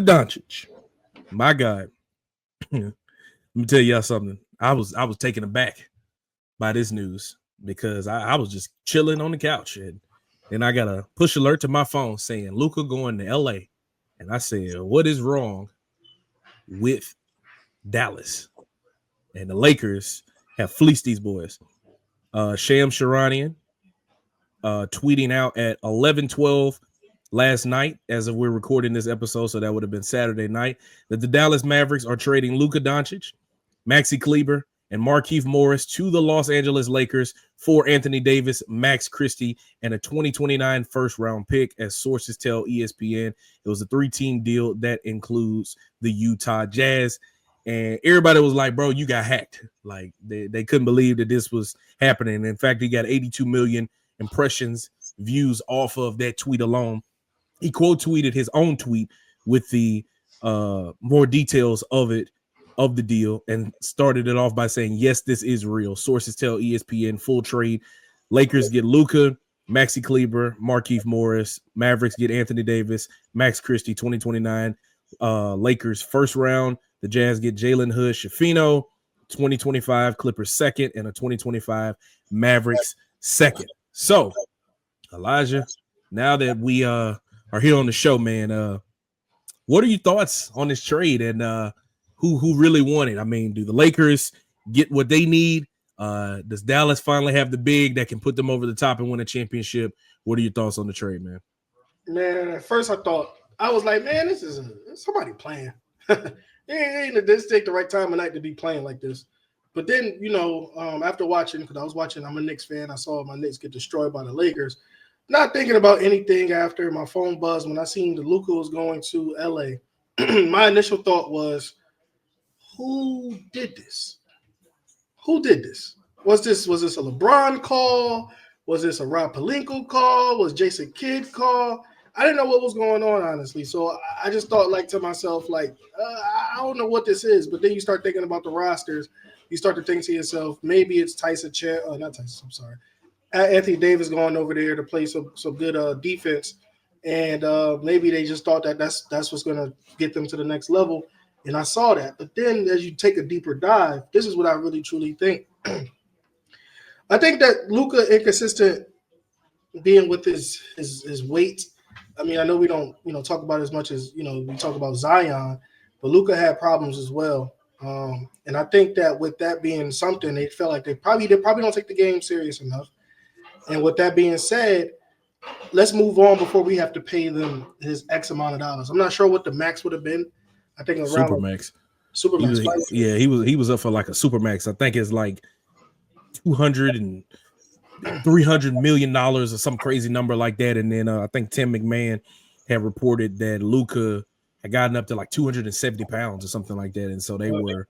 Doncic, my God. Let me tell y'all something. I was taken aback by this news because I was just chilling on the couch and I got a push alert to my phone saying Luka going to LA. And I said, what is wrong with Dallas? And the Lakers have fleeced these boys. Sham Charanian tweeting out at 11:12 last night, as if we're recording this episode, so that would have been Saturday night, that the Dallas Mavericks are trading Luka Doncic, Maxi Kleber, and Markieff Morris to the Los Angeles Lakers for Anthony Davis, Max Christie, and a 2029 first-round pick, as sources tell ESPN. It was a 3-team deal that includes the Utah Jazz. And everybody was like, bro, you got hacked. Like, they couldn't believe that this was happening. In fact, he got 82 million impressions, views off of that tweet alone. He quote tweeted his own tweet with the more details of the deal, and started it off by saying, yes, this is real. Sources tell ESPN full trade. Lakers get Luka, Maxi Kleber, Markieff Morris. Mavericks get Anthony Davis, Max Christie, 2029. Lakers first round. The Jazz get Jalen Hood, Shafino, 2025. Clippers second, and a 2025 Mavericks second. So, Elijah, now that we are here on the show, man, what are your thoughts on this trade, and who really won it? I mean, do the Lakers get what they need? Does Dallas finally have the big that can put them over the top and win a championship? What are your thoughts on the trade, man? Man, at first I was like, man, this is somebody playing. This take the right time of night to be playing like this. But then, after watching, because I was watching, I'm a Knicks fan. I saw my Knicks get destroyed by the Lakers. Not thinking about anything after my phone buzzed when I seen that Luka was going to LA. My initial thought was, who did this? Who did this? Was this a LeBron call? Was this a Rob Pelinka call? Was Jason Kidd call? I didn't know what was going on, honestly. So I just thought, to myself, I don't know what this is. But then you start thinking about the rosters. You start to think to yourself, maybe it's Anthony Davis going over there to play some good defense. And maybe they just thought that's what's going to get them to the next level. And I saw that. But then as you take a deeper dive, this is what I really, truly think. I think that Luka inconsistent being with his weight. I mean, I know we don't, talk about as much as, we talk about Zion, but Luka had problems as well. And I think that with that being something, they felt like they probably don't take the game serious enough. And with that being said, let's move on before we have to pay them his X amount of dollars. I'm not sure what the max would have been. I think around Supermax. Supermax. He was up for like a Supermax. I think it's like $200 and $300 million or some crazy number like that. And then I think Tim McMahon had reported that Luka had gotten up to like 270 pounds or something like that. And so they were,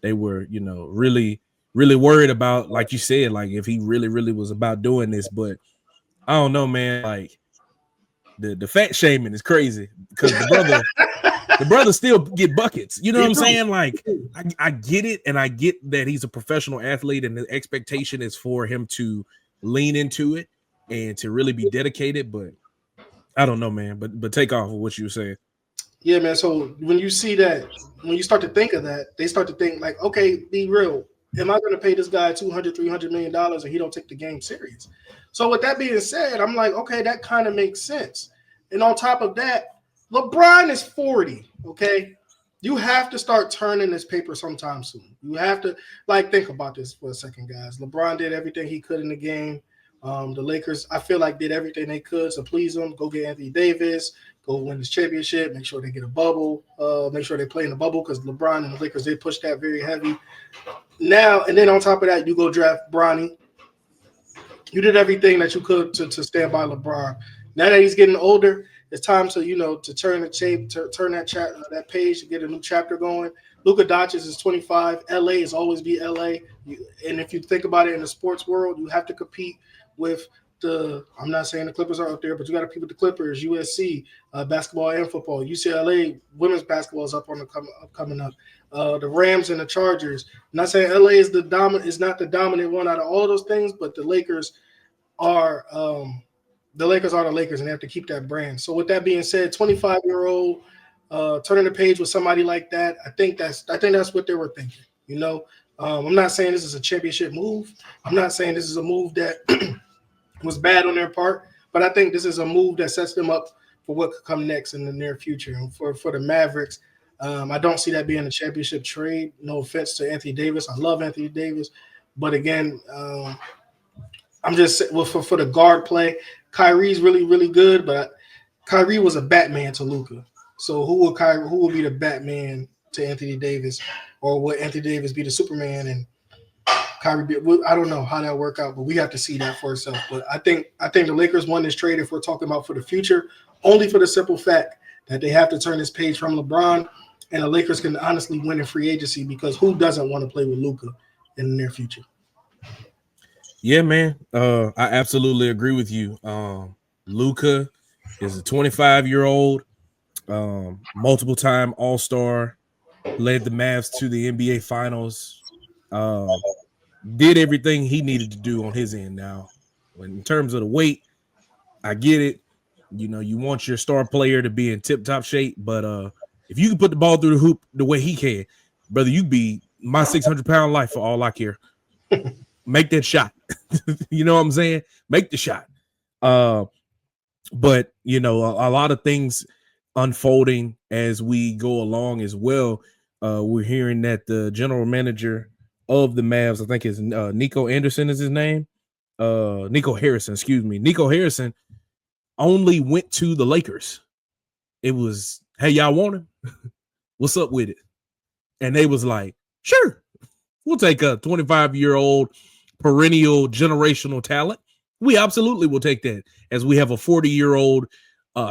really, really worried about, like you said, like if he really, really was about doing this. But I don't know, man. Like the fat shaming is crazy because the brother still get buckets. You know what I'm saying? Like I get it, and I get that he's a professional athlete, and the expectation is for him to lean into it and to really be dedicated. But I don't know, man. But take off of what you were saying. Yeah, man. So when you see that, when you start to think of that, they start to think like, okay, be real. Am I going to pay this guy $200-300 million and he don't take the game serious? So with that being said, I'm like, okay, that kind of makes sense. And on top of that, LeBron is 40, okay? You have to start turning this paper sometime soon. You have to, think about this for a second, guys. LeBron did everything he could in the game. The Lakers, I feel like, did everything they could to please him. Go get Anthony Davis. Go win this championship. Make sure they get a bubble. Make sure they play in the bubble because LeBron and the Lakers, they push that very heavy. Now, and then on top of that, you go draft Bronny. You did everything that you could to stand by LeBron. Now that he's getting older, it's time to, to turn the tape, to turn that page, to get a new chapter going. Luka Doncic is 25. LA is always be LA. And if you think about it in the sports world, you have to compete with I'm not saying the Clippers are up there, but you got to compete with the Clippers, USC, basketball and football. UCLA women's basketball is coming up. The Rams and the Chargers. I'm not saying LA is not the dominant one out of all of those things, but the Lakers are the Lakers, and they have to keep that brand. So with that being said, 25-year-old turning the page with somebody like that. I think that's what they were thinking. You know, I'm not saying this is a championship move. I'm not saying this is a move that was bad on their part, but I think this is a move that sets them up for what could come next in the near future. And for the Mavericks, I don't see that being a championship trade. No offense to Anthony Davis. I love Anthony Davis. But again, I'm just for the guard play, Kyrie's really, really good, but Kyrie was a Batman to Luka. So who will be the Batman to Anthony Davis, or will Anthony Davis be the Superman and Kyrie? I don't know how that work out, but we have to see that for ourselves. But I think the Lakers won this trade if we're talking about for the future, only for the simple fact that they have to turn this page from LeBron, and the Lakers can honestly win in free agency, because who doesn't want to play with Luka in the near future? Yeah, man. I absolutely agree with you. Luka is a 25-year-old, multiple-time All-Star, led the Mavs to the NBA Finals, did everything he needed to do on his end. Now, in terms of the weight, I get it. You know, you want your star player to be in tip-top shape, but if you can put the ball through the hoop the way he can, brother, you be my 600-pound life for all I care. Make that shot. You know what I'm saying? Make the shot. But, you know, a lot of things unfolding as we go along as well. We're hearing that the general manager of the Mavs, I think is Nico Anderson is his name. Nico Harrison, excuse me. Nico Harrison only went to the Lakers. It was, hey, y'all want him? What's up with it? And they was like, sure, we'll take a 25-year-old perennial generational talent. We absolutely will take that, as we have a 40-year-old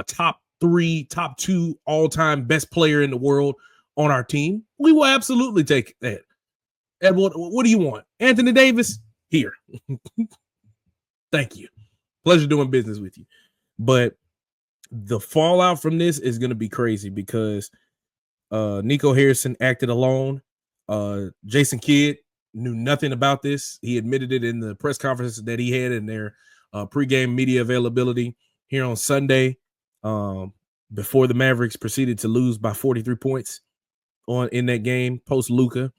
top 3, top 2 all-time best player in the world on our team. We will absolutely take that. And what do you want? Anthony Davis? Here. Thank you. Pleasure doing business with you. But the fallout from this is going to be crazy, because Nico Harrison acted alone. Jason Kidd knew nothing about this. He admitted it in the press conference that he had in their pregame media availability here on Sunday, before the Mavericks proceeded to lose by 43 points in that game post Luka.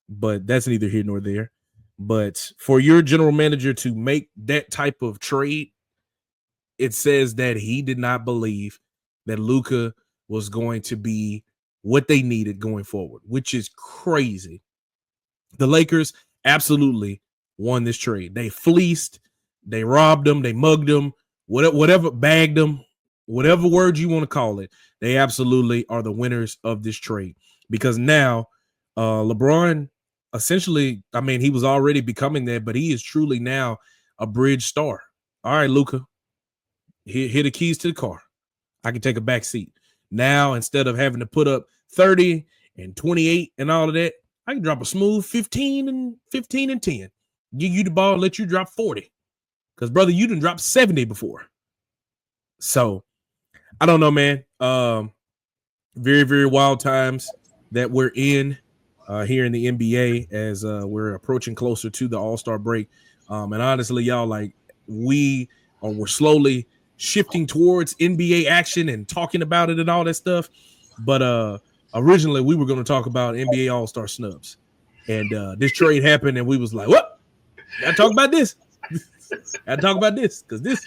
But that's neither here nor there. But for your general manager to make that type of trade, it says that he did not believe that Luka was going to be what they needed going forward, which is crazy. The Lakers absolutely won this trade. They fleeced, they robbed them, they mugged them, whatever, bagged them, whatever word you want to call it. They absolutely are the winners of this trade, because now LeBron, essentially, I mean, he was already becoming that, but he is truly now a bridge star. All right, Luka, here the keys to the car. I can take a back seat. Now, instead of having to put up 30 and 28 and all of that, I can drop a smooth 15 and 10. Give you the ball, let you drop 40. Because, brother, you done dropped 70 before. So, I don't know, man. Very, very wild times that we're in here in the NBA as we're approaching closer to the All-Star break. And honestly, y'all, like, we're slowly shifting towards NBA action and talking about it and all that stuff. But originally we were going to talk about NBA All-Star snubs. And this trade happened and we was like, what? Gotta talk about this. Gotta talk about this, because this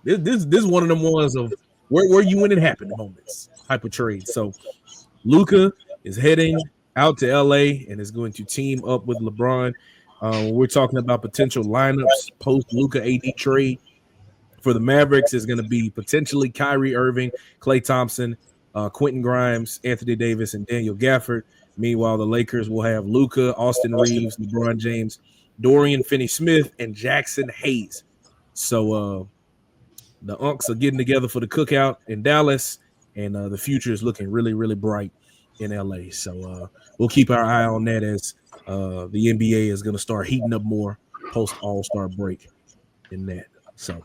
is one of them ones of where you when it happened moments type of trade. So Luka is heading out to LA and is going to team up with LeBron. We're talking about potential lineups post Luka AD trade. For the Mavericks is going to be potentially Kyrie Irving, Klay Thompson, Quentin Grimes, Anthony Davis, and Daniel Gafford. Meanwhile, the Lakers will have Luka, Austin Reeves, LeBron James, Dorian Finney-Smith, and Jackson Hayes. So the Unks are getting together for the cookout in Dallas, and the future is looking really, really bright in LA. So we'll keep our eye on that as the NBA is going to start heating up more post All-Star break in that. So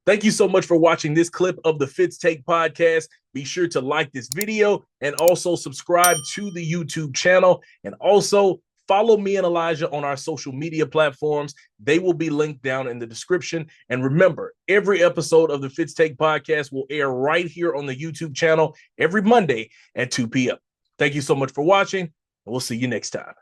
thank you so much for watching this clip of the Fitz Take podcast. Be sure to like this video and also subscribe to the YouTube channel, and also Follow me and Elijah on our social media platforms. They will be linked down in the description. And remember, every episode of the Fitz Take podcast will air right here on the YouTube channel every Monday at 2 p.m. Thank you so much for watching, and we'll see you next time.